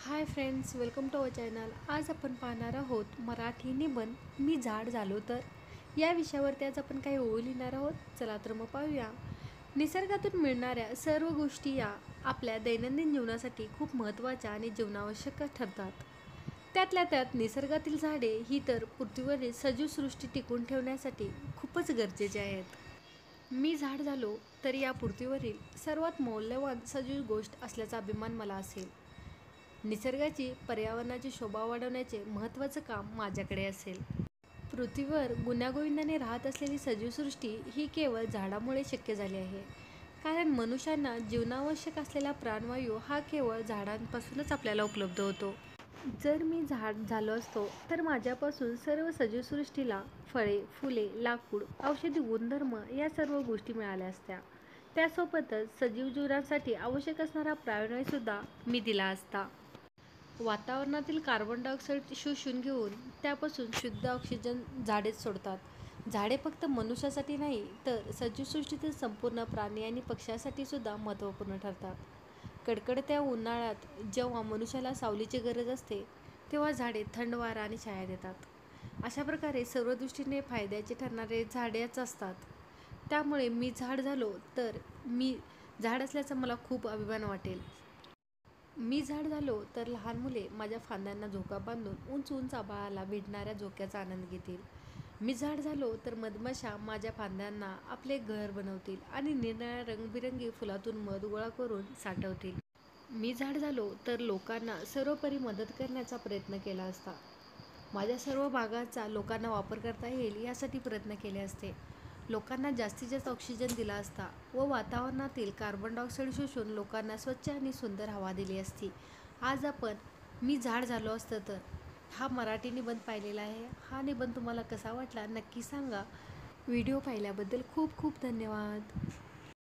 High friends, welcome to our channel. आज आपण पाहणार आहोत मराठी निबंध मी झाड झालो तर या विषयावरती आज आपण काही ओळी लिहिणार आहोत. चला तर मग पाहूया. निसर्गातून मिळणाऱ्या सर्व गोष्टी या आपल्या दैनंदिन जीवनासाठी खूप महत्त्वाच्या आणि जीवनावश्यक ठरतात. त्यातल्या त्यात निसर्गातील झाडे ही तर पृथ्वीवरील सजीव सृष्टी टिकून ठेवण्यासाठी खूपच गरजेचे आहेत. मी झाड झालो तर या पृथ्वीवरील सर्वात मौल्यवान सजीव गोष्ट असल्याचा अभिमान मला असेल. निसर्गाची पर्यावरणाची शोभा वाढवण्याचे महत्त्वाचं काम माझ्याकडे असेल. पृथ्वीवर गुण्यागोविंदाने राहत असलेली सजीवसृष्टी ही केवळ झाडामुळे शक्य झाली आहे. कारण मनुष्यांना जीवनावश्यक असलेला प्राणवायू हा केवळ झाडांपासूनच आपल्याला उपलब्ध होतो. जर मी झाड झालो असतो तर माझ्यापासून सर्व सजीवसृष्टीला फळे, फुले, लाकूड, औषधी गुणधर्म या सर्व गोष्टी मिळाल्या असत्या. त्यासोबतच सजीव जीवनासाठी आवश्यक असणारा प्राणवायूसुद्धा मी दिला असता. वातावरणातील कार्बन डायऑक्साईड शोषून घेऊन त्यापासून शुद्ध ऑक्सिजन झाडेच सोडतात. झाडे फक्त मनुष्यासाठी नाही तर सजीवसृष्टीतील संपूर्ण प्राणी आणि पक्ष्यांसाठी सुद्धा महत्त्वपूर्ण ठरतात. कडकडत्या उन्हाळ्यात जेव्हा मनुष्याला सावलीची गरज असते तेव्हा झाडे थंड वारा आणि छाया देतात. अशा प्रकारे सर्व दृष्टीने फायद्याचे ठरणारे झाडेच असतात. त्यामुळे मी झाड झालो तर मी झाड असल्याचा मला खूप अभिमान वाटेल. मी झाड झालो तर लहान मुले माझ्या फांद्यांना झोका बांधून उंच उंच आभाळाला भिडणाऱ्या झोक्याचा आनंद घेतील. मी झाड झालो तर मधमाशा माझ्या फांद्यांना आपले घर बनवतील आणि निरनिराळ्या रंगबिरंगी फुलातून मध गोळा करून साठवतील. मी झाड झालो तर लोकांना सर्वोपरी मदत करण्याचा प्रयत्न केला असता. माझ्या सर्व भागाचा लोकांना वापर करता येईल यासाठी प्रयत्न केले असते. लोकांना जास्तीत जास्त ऑक्सिजन दिला असता व वातावरणातील कार्बन डायऑक्साईड शोषून लोकांना स्वच्छ आणि सुंदर हवा दिली असती. आज आपण मी झाड झालो असतं तर हा मराठी निबंध पाहिलेला आहे. हा निबंध तुम्हाला कसा वाटला नक्की सांगा. व्हिडिओ पाहिल्याबद्दल खूप खूप धन्यवाद.